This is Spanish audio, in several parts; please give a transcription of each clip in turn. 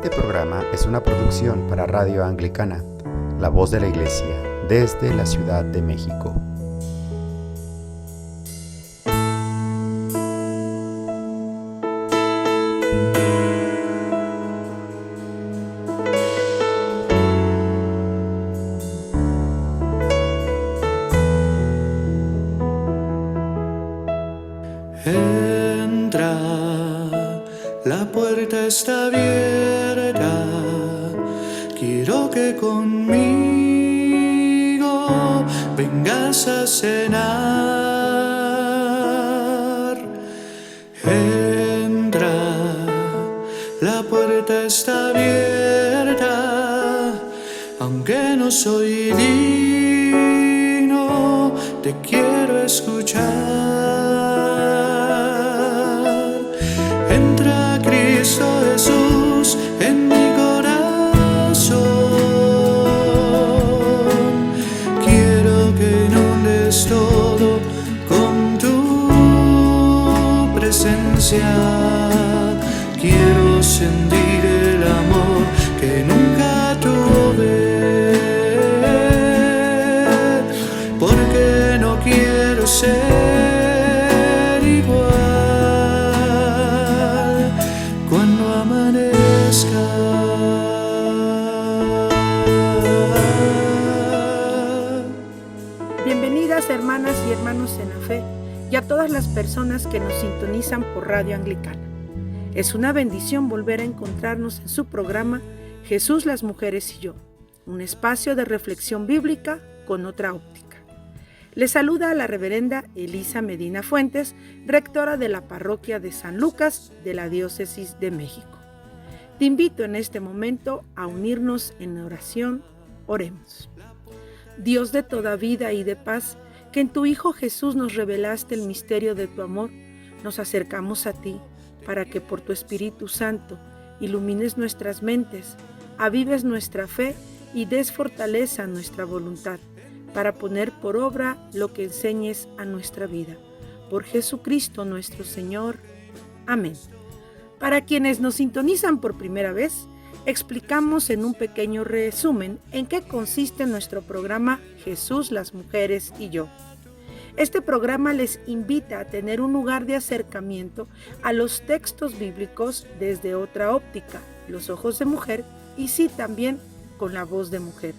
Este programa es una producción para Radio Anglicana, la voz de la Iglesia, desde la Ciudad de México. Entra, la puerta está abierta, quiero que conmigo vengas a cenar. Entra, la puerta está abierta, aunque no soy digno, te quiero escuchar. Entra Cristo Jesús en mi corazón, quiero que inundes todo con tu presencia, quiero sentir el amor que nunca tuve, porque no quiero ser igual cuando amanezca. Bienvenidas hermanas y hermanos en la fe y a todas las personas que nos sintonizan por Radio Anglicana. Es una bendición volver a encontrarnos en su programa Jesús, las mujeres y yo, un espacio de reflexión bíblica con otra óptica. Les saluda a la reverenda Elisa Medina Fuentes, rectora de la parroquia de San Lucas de la Diócesis de México. Te invito en este momento a unirnos en oración. Oremos. Dios de toda vida y de paz, que en tu Hijo Jesús nos revelaste el misterio de tu amor, nos acercamos a ti para que por tu Espíritu Santo ilumines nuestras mentes, avives nuestra fe y des fortaleza a nuestra voluntad, para poner por obra lo que enseñes a nuestra vida. Por Jesucristo nuestro Señor. Amén. Para quienes nos sintonizan por primera vez, explicamos en un pequeño resumen en qué consiste nuestro programa Jesús, las mujeres y yo. Este programa les invita a tener un lugar de acercamiento a los textos bíblicos desde otra óptica, los ojos de mujer y sí también con la voz de mujer.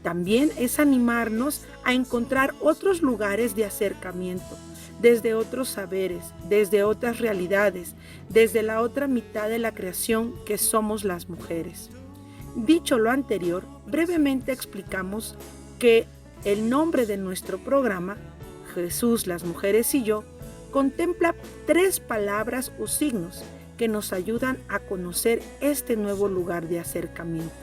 También es animarnos a encontrar otros lugares de acercamiento, desde otros saberes, desde otras realidades, desde la otra mitad de la creación que somos las mujeres. Dicho lo anterior, brevemente explicamos que el nombre de nuestro programa, Jesús, las mujeres y yo, contempla 3 palabras o signos que nos ayudan a conocer este nuevo lugar de acercamiento.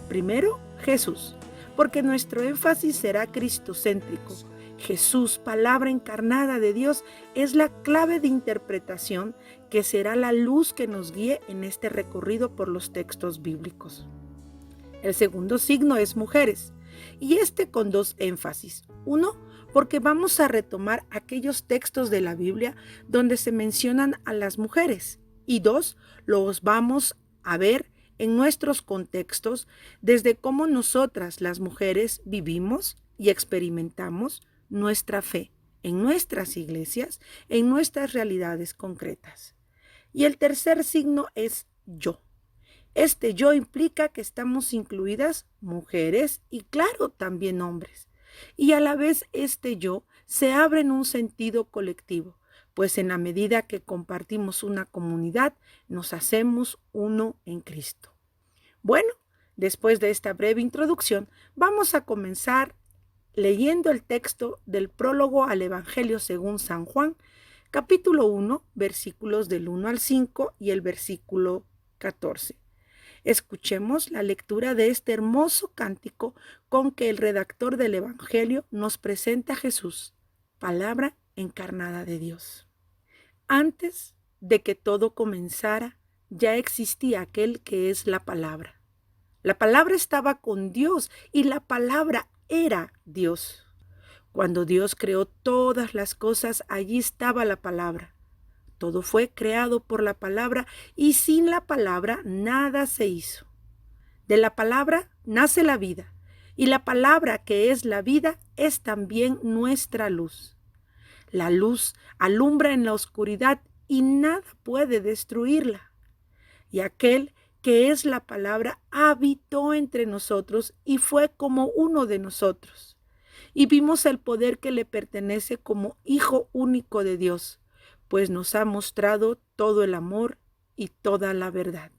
Primero, Jesús, porque nuestro énfasis será cristocéntrico. Jesús, palabra encarnada de Dios, es la clave de interpretación que será la luz que nos guíe en este recorrido por los textos bíblicos. El segundo signo es mujeres, y este con 2 énfasis. Uno, porque vamos a retomar aquellos textos de la Biblia donde se mencionan a las mujeres. Y 2, los vamos a ver en nuestros contextos desde cómo nosotras, las mujeres, vivimos y experimentamos nuestra fe en nuestras iglesias, en nuestras realidades concretas. Y el tercer signo es yo. Este yo implica que estamos incluidas mujeres y claro, también hombres. Y a la vez este yo se abre en un sentido colectivo, pues en la medida que compartimos una comunidad, nos hacemos uno en Cristo. Bueno, después de esta breve introducción, vamos a comenzar leyendo el texto del prólogo al Evangelio según San Juan, capítulo 1, versículos del 1 al 5 y el versículo 14. Escuchemos la lectura de este hermoso cántico con que el redactor del Evangelio nos presenta a Jesús, palabra encarnada de Dios. Antes de que todo comenzara, ya existía aquel que es la palabra. La palabra estaba con Dios y la palabra era Dios. Cuando Dios creó todas las cosas, allí estaba la palabra. Todo fue creado por la palabra y sin la palabra nada se hizo. De la palabra nace la vida y la palabra que es la vida es también nuestra luz. La luz alumbra en la oscuridad y nada puede destruirla. Y aquel que es la palabra habitó entre nosotros y fue como uno de nosotros. Y vimos el poder que le pertenece como Hijo único de Dios, pues nos ha mostrado todo el amor y toda la verdad.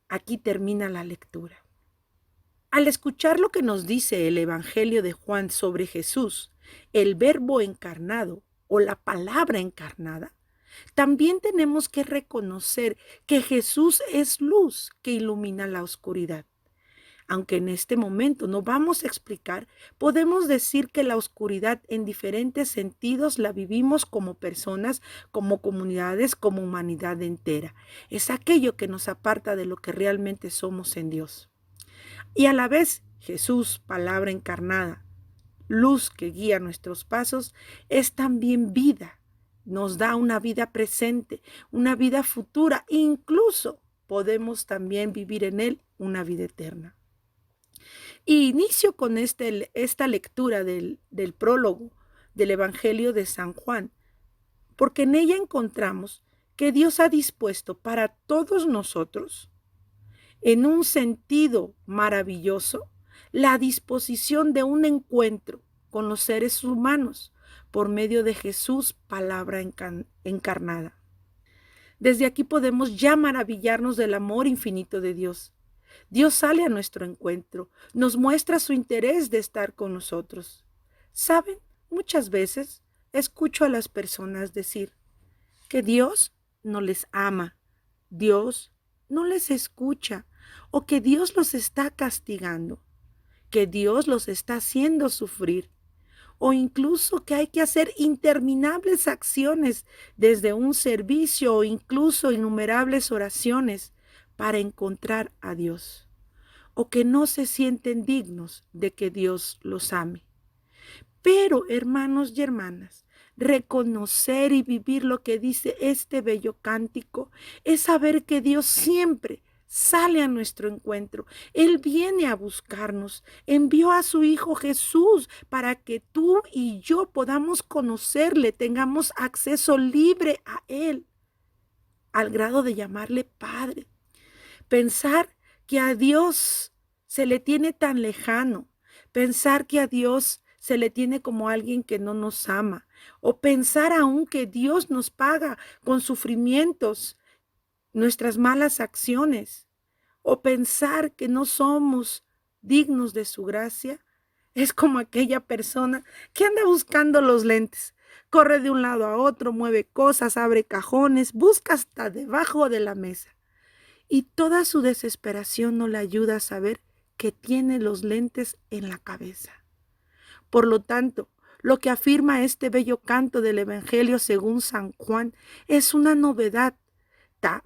Aquí termina la lectura. Al escuchar lo que nos dice el Evangelio de Juan sobre Jesús, el Verbo encarnado o la palabra encarnada, también tenemos que reconocer que Jesús es luz que ilumina la oscuridad. Aunque en este momento no vamos a explicar, podemos decir que la oscuridad en diferentes sentidos la vivimos como personas, como comunidades, como humanidad entera. Es aquello que nos aparta de lo que realmente somos en Dios. Y a la vez, Jesús, palabra encarnada, luz que guía nuestros pasos, es también vida. Nos da una vida presente, una vida futura, incluso podemos también vivir en Él una vida eterna. Y inicio con esta lectura del prólogo del Evangelio de San Juan, porque en ella encontramos que Dios ha dispuesto para todos nosotros, en un sentido maravilloso, la disposición de un encuentro con los seres humanos por medio de Jesús, palabra encarnada. Desde aquí podemos ya maravillarnos del amor infinito de Dios. Dios sale a nuestro encuentro, nos muestra su interés de estar con nosotros. ¿Saben? Muchas veces escucho a las personas decir que Dios no les ama, Dios no les escucha, o que Dios los está castigando, que Dios los está haciendo sufrir, o incluso que hay que hacer interminables acciones desde un servicio o incluso innumerables oraciones para encontrar a Dios, o que no se sienten dignos de que Dios los ame. Pero, hermanos y hermanas, reconocer y vivir lo que dice este bello cántico es saber que Dios siempre sale a nuestro encuentro. Él viene a buscarnos, envió a su Hijo Jesús para que tú y yo podamos conocerle, tengamos acceso libre a Él, al grado de llamarle Padre. Pensar que a Dios se le tiene tan lejano, pensar que a Dios se le tiene como alguien que no nos ama, o pensar aún que Dios nos paga con sufrimientos nuestras malas acciones, o pensar que no somos dignos de su gracia, es como aquella persona que anda buscando los lentes. Corre de un lado a otro, mueve cosas, abre cajones, busca hasta debajo de la mesa. Y toda su desesperación no le ayuda a saber que tiene los lentes en la cabeza. Por lo tanto, lo que afirma este bello canto del Evangelio según San Juan es una novedad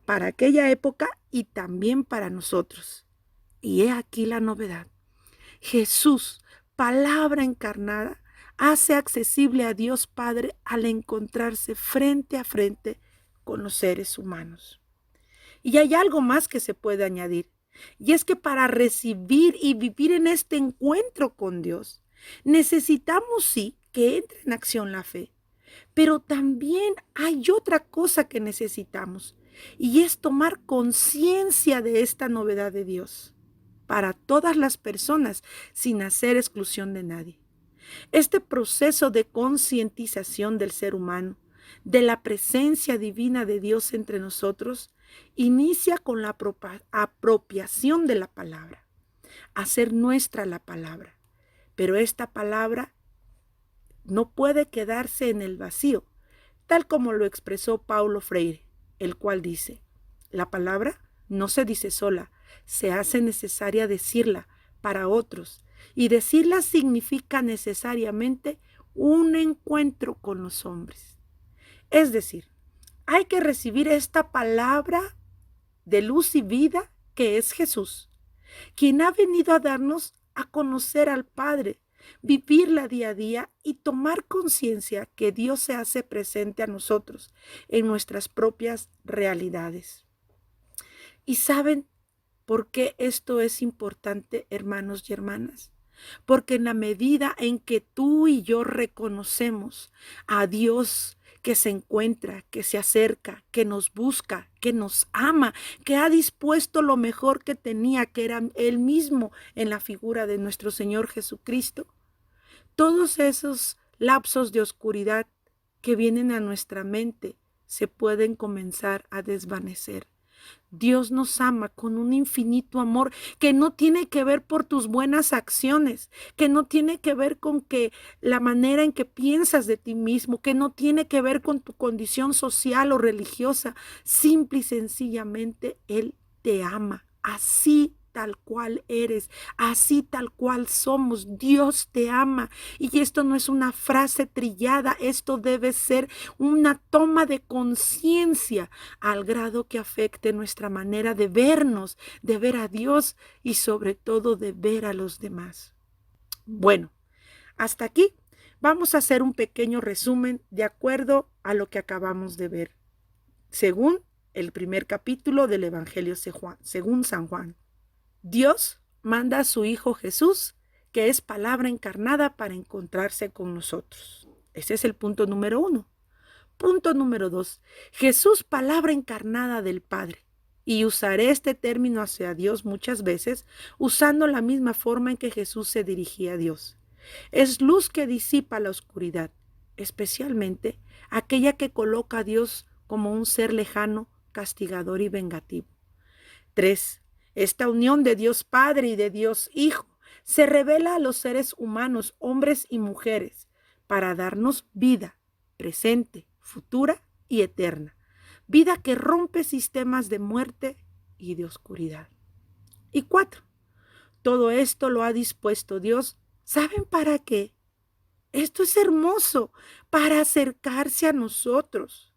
para aquella época y también para nosotros. Y he aquí la novedad. Jesús, palabra encarnada, hace accesible a Dios Padre al encontrarse frente a frente con los seres humanos. Y hay algo más que se puede añadir, y es que para recibir y vivir en este encuentro con Dios, necesitamos sí que entre en acción la fe, pero también hay otra cosa que necesitamos, y es tomar conciencia de esta novedad de Dios para todas las personas sin hacer exclusión de nadie. Este proceso de concientización del ser humano, de la presencia divina de Dios entre nosotros, inicia con la apropiación de la palabra, hacer nuestra la palabra. Pero esta palabra no puede quedarse en el vacío, tal como lo expresó Paulo Freire, el cual dice: la palabra no se dice sola, se hace necesaria decirla para otros, y decirla significa necesariamente un encuentro con los hombres. Es decir, hay que recibir esta palabra de luz y vida que es Jesús, quien ha venido a darnos a conocer al Padre, vivirla día a día y tomar conciencia que Dios se hace presente a nosotros en nuestras propias realidades. ¿Y saben por qué esto es importante, hermanos y hermanas? Porque en la medida en que tú y yo reconocemos a Dios que se encuentra, que se acerca, que nos busca, que nos ama, que ha dispuesto lo mejor que tenía, que era Él mismo en la figura de nuestro Señor Jesucristo, todos esos lapsos de oscuridad que vienen a nuestra mente se pueden comenzar a desvanecer. Dios nos ama con un infinito amor que no tiene que ver por tus buenas acciones, que no tiene que ver con que la manera en que piensas de ti mismo, que no tiene que ver con tu condición social o religiosa. Simple y sencillamente Él te ama, así tal cual eres, así tal cual somos. Dios te ama. Y esto no es una frase trillada, esto debe ser una toma de conciencia al grado que afecte nuestra manera de vernos, de ver a Dios y sobre todo de ver a los demás. Bueno, hasta aquí vamos a hacer un pequeño resumen de acuerdo a lo que acabamos de ver, según el primer capítulo del Evangelio según San Juan. Dios manda a su Hijo Jesús, que es palabra encarnada, para encontrarse con nosotros. Ese es el punto número 1. Punto número 2. Jesús, palabra encarnada del Padre. Y usaré este término hacia Dios muchas veces, usando la misma forma en que Jesús se dirigía a Dios. Es luz que disipa la oscuridad, especialmente aquella que coloca a Dios como un ser lejano, castigador y vengativo. 3. Esta unión de Dios Padre y de Dios Hijo se revela a los seres humanos, hombres y mujeres, para darnos vida presente, futura y eterna. Vida que rompe sistemas de muerte y de oscuridad. Y 4. Todo esto lo ha dispuesto Dios. ¿Saben para qué? Esto es hermoso, para acercarse a nosotros.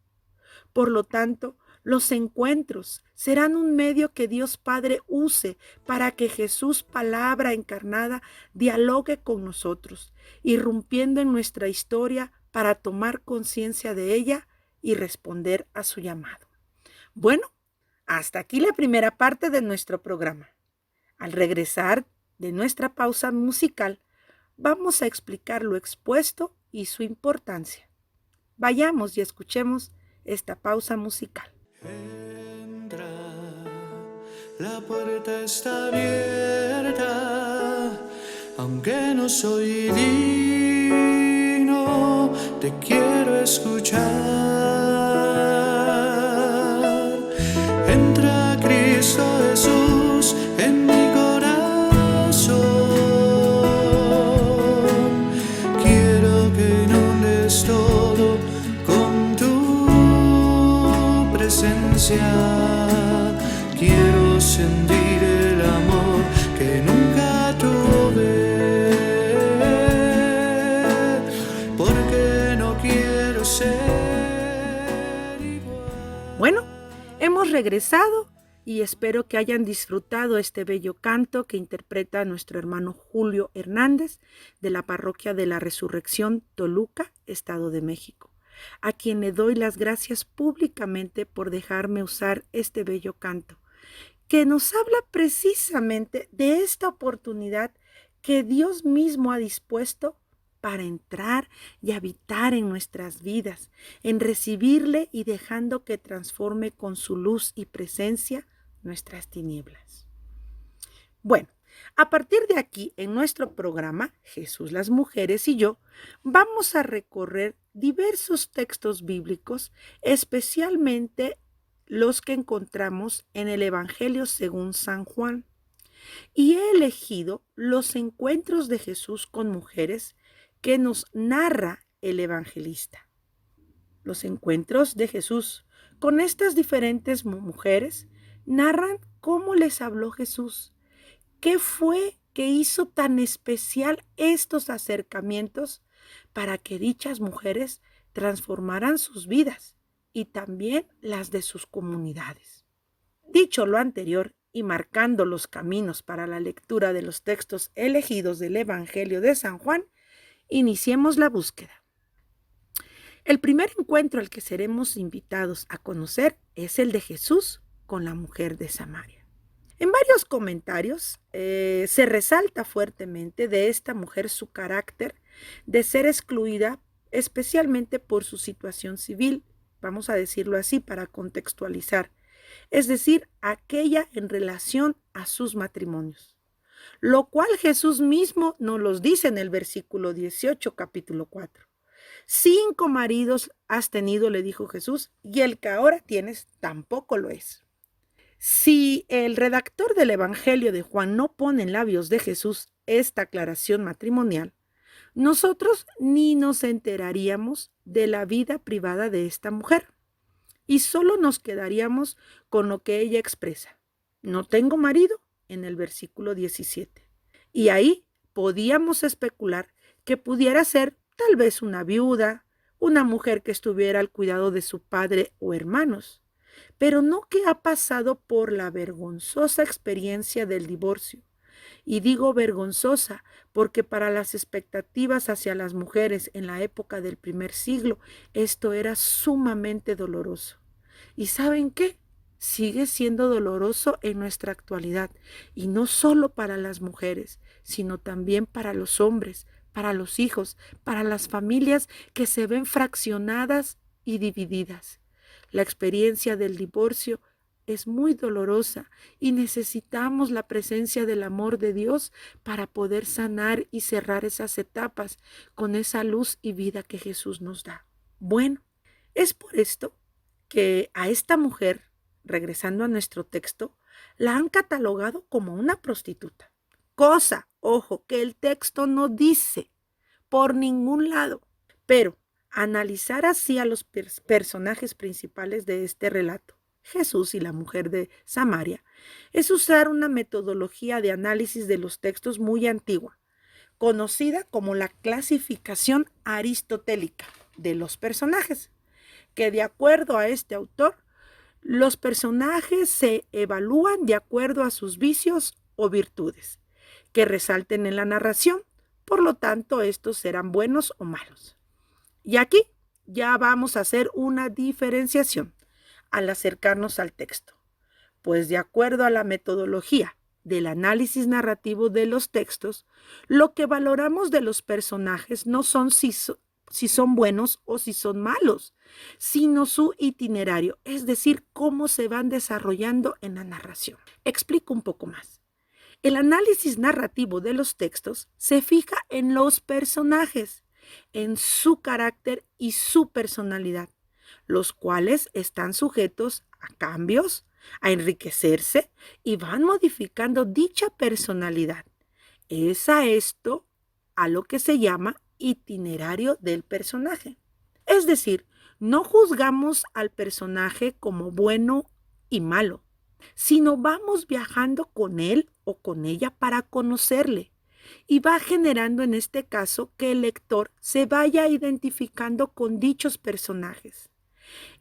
Por lo tanto, los encuentros serán un medio que Dios Padre use para que Jesús, palabra encarnada, dialogue con nosotros, irrumpiendo en nuestra historia para tomar conciencia de ella y responder a su llamado. Bueno, hasta aquí la primera parte de nuestro programa. Al regresar de nuestra pausa musical, vamos a explicar lo expuesto y su importancia. Vayamos y escuchemos esta pausa musical. Entra, la puerta está abierta, aunque no soy digno, te quiero escuchar. Entra Cristo Jesús en mi corazón, quiero que inundes todo con tu presencia. Quiero sentir el amor que nunca tuve, porque no quiero ser igual. Bueno, hemos regresado y espero que hayan disfrutado este bello canto que interpreta nuestro hermano Julio Hernández de la Parroquia de la Resurrección, Toluca, Estado de México, a quien le doy las gracias públicamente por dejarme usar este bello canto, que nos habla precisamente de esta oportunidad que Dios mismo ha dispuesto para entrar y habitar en nuestras vidas, en recibirle y dejando que transforme con su luz y presencia nuestras tinieblas. Bueno, a partir de aquí, en nuestro programa, Jesús, las mujeres y yo, vamos a recorrer diversos textos bíblicos, especialmente los que encontramos en el Evangelio según San Juan. Y he elegido los encuentros de Jesús con mujeres que nos narra el evangelista. Los encuentros de Jesús con estas diferentes mujeres narran cómo les habló Jesús, qué fue que hizo tan especial estos acercamientos para que dichas mujeres transformaran sus vidas y también las de sus comunidades. Dicho lo anterior y marcando los caminos para la lectura de los textos elegidos del Evangelio de San Juan, iniciemos la búsqueda. El primer encuentro al que seremos invitados a conocer es el de Jesús con la mujer de Samaria. En varios comentarios se resalta fuertemente de esta mujer su carácter de ser excluida, especialmente por su situación civil, vamos a decirlo así para contextualizar, es decir, aquella en relación a sus matrimonios, lo cual Jesús mismo nos los dice en el versículo 18, capítulo 4. 5 maridos has tenido, le dijo Jesús, y el que ahora tienes tampoco lo es. Si el redactor del Evangelio de Juan no pone en labios de Jesús esta aclaración matrimonial, nosotros ni nos enteraríamos de la vida privada de esta mujer y solo nos quedaríamos con lo que ella expresa. No tengo marido, en el versículo 17. Y ahí podíamos especular que pudiera ser tal vez una viuda, una mujer que estuviera al cuidado de su padre o hermanos, pero no que ha pasado por la vergonzosa experiencia del divorcio. Y digo vergonzosa porque para las expectativas hacia las mujeres en la época del primer siglo, esto era sumamente doloroso. ¿Y saben qué? Sigue siendo doloroso en nuestra actualidad, y no solo para las mujeres, sino también para los hombres, para los hijos, para las familias que se ven fraccionadas y divididas. La experiencia del divorcio es muy dolorosa y necesitamos la presencia del amor de Dios para poder sanar y cerrar esas etapas con esa luz y vida que Jesús nos da. Bueno, es por esto que a esta mujer, regresando a nuestro texto, la han catalogado como una prostituta. Cosa, ojo, que el texto no dice por ningún lado, pero analizar así a los personajes principales de este relato, Jesús y la mujer de Samaria, es usar una metodología de análisis de los textos muy antigua, conocida como la clasificación aristotélica de los personajes, que de acuerdo a este autor, los personajes se evalúan de acuerdo a sus vicios o virtudes, que resalten en la narración, por lo tanto estos serán buenos o malos. Y aquí ya vamos a hacer una diferenciación al acercarnos al texto, pues de acuerdo a la metodología del análisis narrativo de los textos, lo que valoramos de los personajes no son si son buenos o si son malos, sino su itinerario, es decir, cómo se van desarrollando en la narración. Explico un poco más. El análisis narrativo de los textos se fija en los personajes, en su carácter y su personalidad, los cuales están sujetos a cambios, a enriquecerse y van modificando dicha personalidad. Es a esto a lo que se llama itinerario del personaje. Es decir, no juzgamos al personaje como bueno y malo, sino vamos viajando con él o con ella para conocerle. Y va generando en este caso que el lector se vaya identificando con dichos personajes.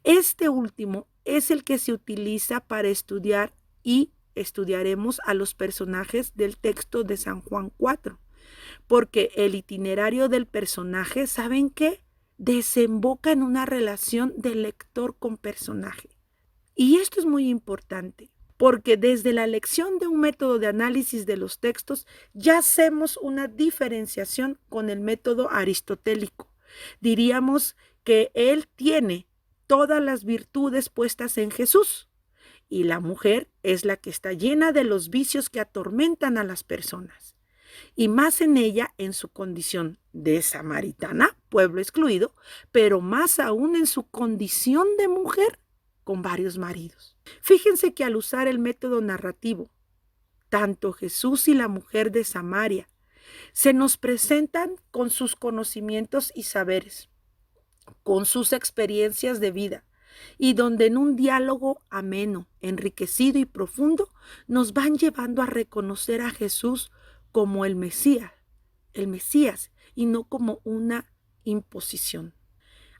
Este último es el que se utiliza para estudiar y estudiaremos a los personajes del texto de San Juan 4, porque el itinerario del personaje, ¿saben qué? Desemboca en una relación de lector con personaje. Y esto es muy importante, porque desde la elección de un método de análisis de los textos ya hacemos una diferenciación con el método aristotélico. Diríamos que él tiene todas las virtudes puestas en Jesús y la mujer es la que está llena de los vicios que atormentan a las personas. Y más en ella en su condición de samaritana, pueblo excluido, pero más aún en su condición de mujer con varios maridos. Fíjense que al usar el método narrativo, tanto Jesús y la mujer de Samaria se nos presentan con sus conocimientos y saberes, con sus experiencias de vida, y donde en un diálogo ameno, enriquecido y profundo, nos van llevando a reconocer a Jesús como el Mesías, y no como una imposición.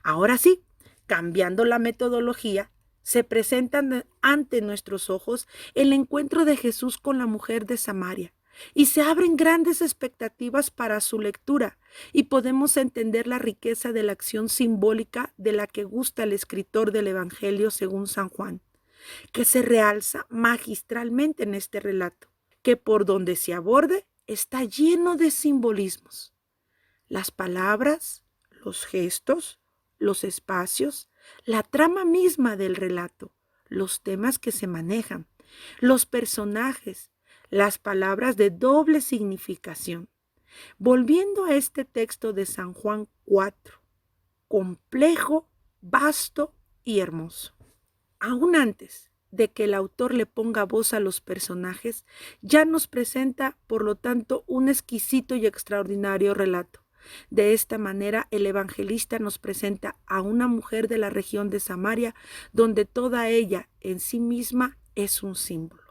Ahora sí, cambiando la metodología, se presentan ante nuestros ojos el encuentro de Jesús con la mujer de Samaria y se abren grandes expectativas para su lectura y podemos entender la riqueza de la acción simbólica de la que gusta el escritor del Evangelio según San Juan, que se realza magistralmente en este relato, que por donde se aborde está lleno de simbolismos. Las palabras, los gestos, los espacios, la trama misma del relato, los temas que se manejan, los personajes, las palabras de doble significación. Volviendo a este texto de San Juan 4, complejo, vasto y hermoso. Aún antes de que el autor le ponga voz a los personajes, ya nos presenta, por lo tanto, un exquisito y extraordinario relato. De esta manera, el evangelista nos presenta a una mujer de la región de Samaria, donde toda ella en sí misma es un símbolo.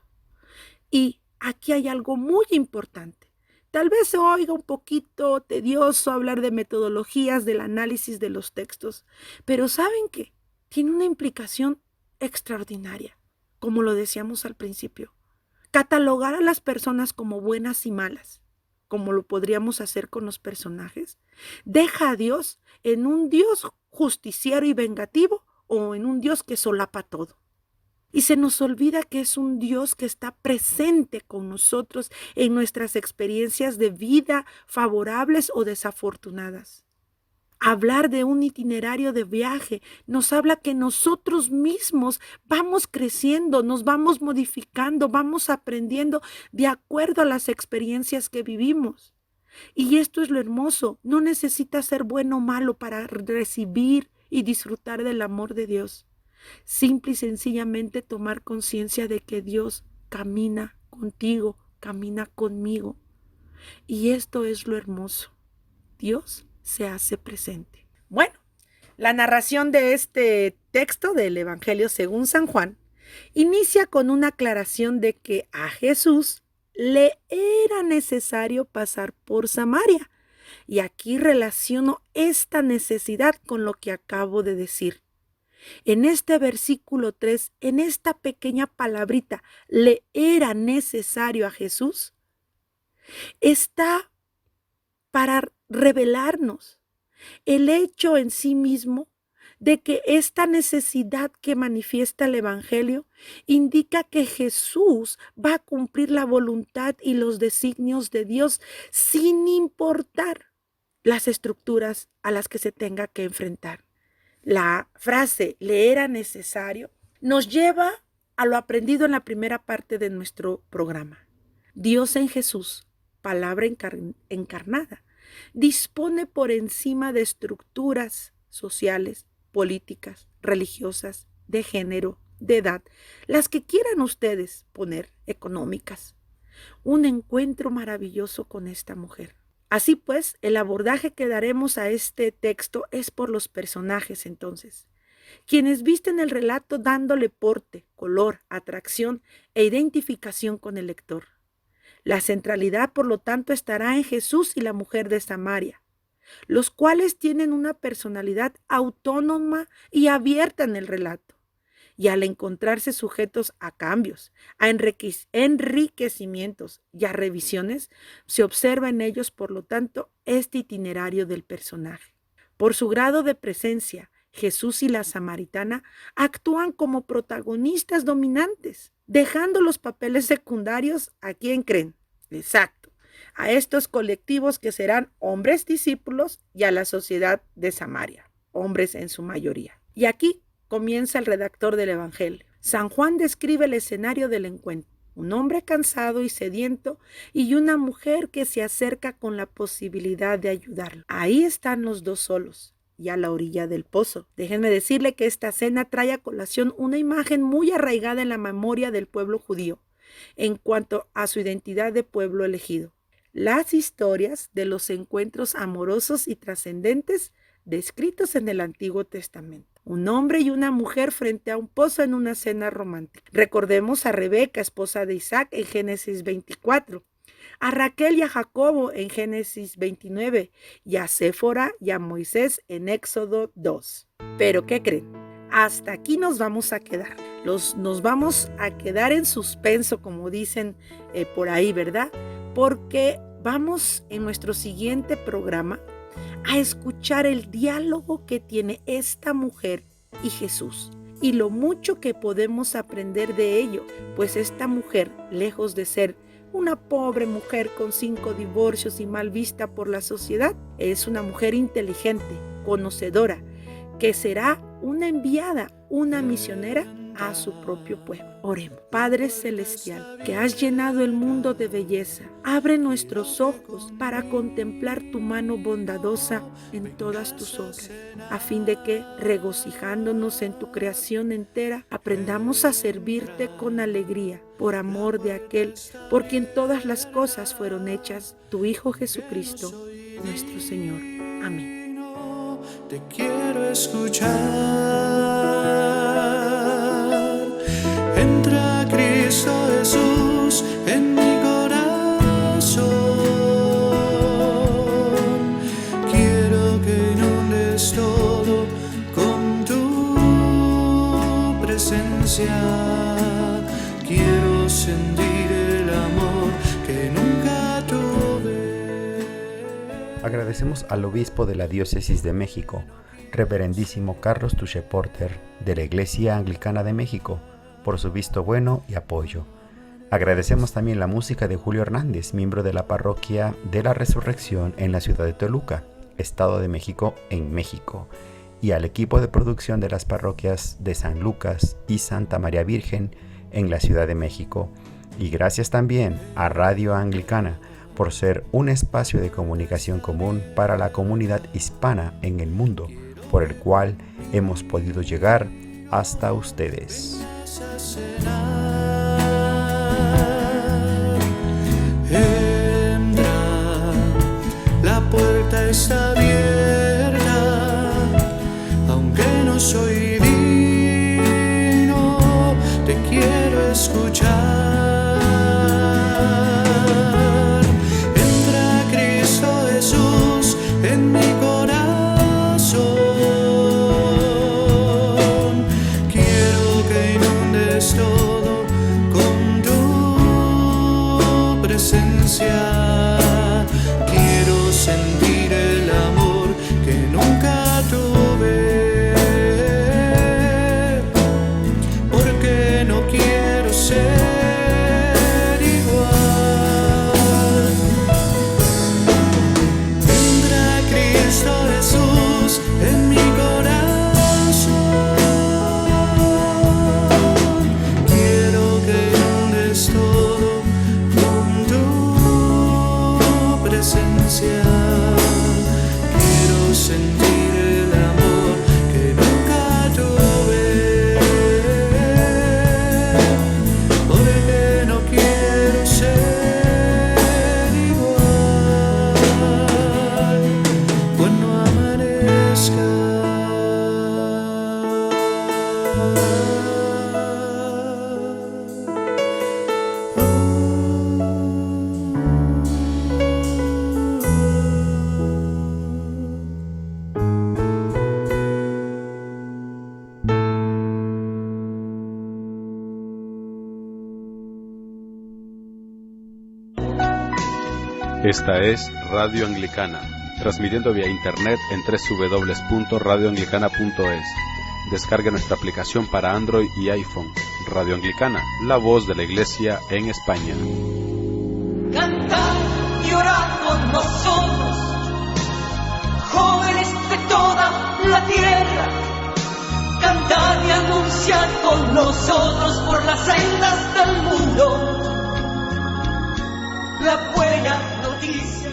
Y aquí hay algo muy importante. Tal vez se oiga un poquito tedioso hablar de metodologías del análisis de los textos, pero ¿saben qué? Tiene una implicación extraordinaria, como lo decíamos al principio. Catalogar a las personas como buenas y malas, como lo podríamos hacer con los personajes, deja a Dios en un Dios justiciero y vengativo o en un Dios que solapa todo. Y se nos olvida que es un Dios que está presente con nosotros en nuestras experiencias de vida favorables o desafortunadas. Hablar de un itinerario de viaje nos habla que nosotros mismos vamos creciendo, nos vamos modificando, vamos aprendiendo de acuerdo a las experiencias que vivimos. Y esto es lo hermoso, no necesitas ser bueno o malo para recibir y disfrutar del amor de Dios. Simple y sencillamente tomar conciencia de que Dios camina contigo, camina conmigo. Y esto es lo hermoso. Dios se hace presente. Bueno, la narración de este texto del Evangelio según San Juan inicia con una aclaración de que a Jesús le era necesario pasar por Samaria. Y aquí relaciono esta necesidad con lo que acabo de decir. En este versículo 3, en esta pequeña palabrita, le era necesario a Jesús, está para revelarnos el hecho en sí mismo de que esta necesidad que manifiesta el Evangelio indica que Jesús va a cumplir la voluntad y los designios de Dios sin importar las estructuras a las que se tenga que enfrentar. La frase "le era necesario" nos lleva a lo aprendido en la primera parte de nuestro programa. Dios en Jesús, palabra encarnada, dispone por encima de estructuras sociales, políticas, religiosas, de género, de edad, las que quieran ustedes poner, económicas. Un encuentro maravilloso con esta mujer. Así pues, el abordaje que daremos a este texto es por los personajes entonces, quienes visten el relato dándole porte, color, atracción e identificación con el lector. La centralidad, por lo tanto, estará en Jesús y la mujer de Samaria, los cuales tienen una personalidad autónoma y abierta en el relato. Y al encontrarse sujetos a cambios, a enriquecimientos y a revisiones, se observa en ellos, por lo tanto, este itinerario del personaje. Por su grado de presencia, Jesús y la samaritana actúan como protagonistas dominantes, dejando los papeles secundarios ¿a quién creen? Exacto, a estos colectivos que serán hombres discípulos y a la sociedad de Samaria, hombres en su mayoría. Y aquí comienza el redactor del Evangelio. San Juan describe el escenario del encuentro. Un hombre cansado y sediento y una mujer que se acerca con la posibilidad de ayudarlo. Ahí están los dos solos y a la orilla del pozo. Déjenme decirle que esta escena trae a colación una imagen muy arraigada en la memoria del pueblo judío en cuanto a su identidad de pueblo elegido. Las historias de los encuentros amorosos y trascendentes descritos en el Antiguo Testamento. Un hombre y una mujer frente a un pozo en una cena romántica. Recordemos a Rebeca, esposa de Isaac, en Génesis 24, a Raquel y a Jacobo en Génesis 29 y a Séfora y a Moisés en Éxodo 2. Pero ¿qué creen? hasta aquí nos vamos a quedar. Nos vamos a quedar en suspenso, como dicen por ahí, ¿verdad? Porque vamos en nuestro siguiente programa a escuchar el diálogo que tiene esta mujer y Jesús y lo mucho que podemos aprender de ello, pues esta mujer, lejos de ser una pobre mujer con 5 divorcios y mal vista por la sociedad, es una mujer inteligente, conocedora, que será una enviada, una misionera a su propio pueblo. Oremos. Padre Celestial, que has llenado el mundo de belleza, abre nuestros ojos para contemplar tu mano bondadosa en todas tus obras, a fin de que, regocijándonos en tu creación entera, aprendamos a servirte con alegría, por amor de aquel por quien todas las cosas fueron hechas, tu Hijo Jesucristo, nuestro Señor. Amén. Te quiero escuchar. Entra Cristo Jesús en mi corazón. Quiero que inundes todo con tu presencia. Quiero sentir el amor que nunca tuve. Agradecemos al obispo de la Diócesis de México, Reverendísimo Carlos Touché Porter, de la Iglesia Anglicana de México, por su visto bueno y apoyo. Agradecemos también la música de Julio Hernández, miembro de la Parroquia de la Resurrección en la ciudad de Toluca, Estado de México, en México, y al equipo de producción de las parroquias de San Lucas y Santa María Virgen en la Ciudad de México. Y gracias también a Radio Anglicana por ser un espacio de comunicación común para la comunidad hispana en el mundo, por el cual hemos podido llegar hasta ustedes. Entra, la puerta está abierta, aunque no soy digno, te quiero escuchar. Entra Cristo Jesús en mi corazón. Quiero que inundes todo con tu presencia. Quiero sentir el amor que nunca tuve, porque no quiero ser igual. Vendrá Cristo Jesús en mi corazón. Quiero que inundes todo con tu presencia. Quiero sentir el amor que nunca tuve, porque no quiero ser igual cuando amanezca. Esta es Radio Anglicana, transmitiendo vía internet en www.radioanglicana.es. Descarga nuestra aplicación para Android y iPhone. Radio Anglicana, la voz de la Iglesia en España. Cantad y orad con nosotros, jóvenes de toda la tierra. Cantad y anunciad con nosotros por las sendas del mundo la buena noticia.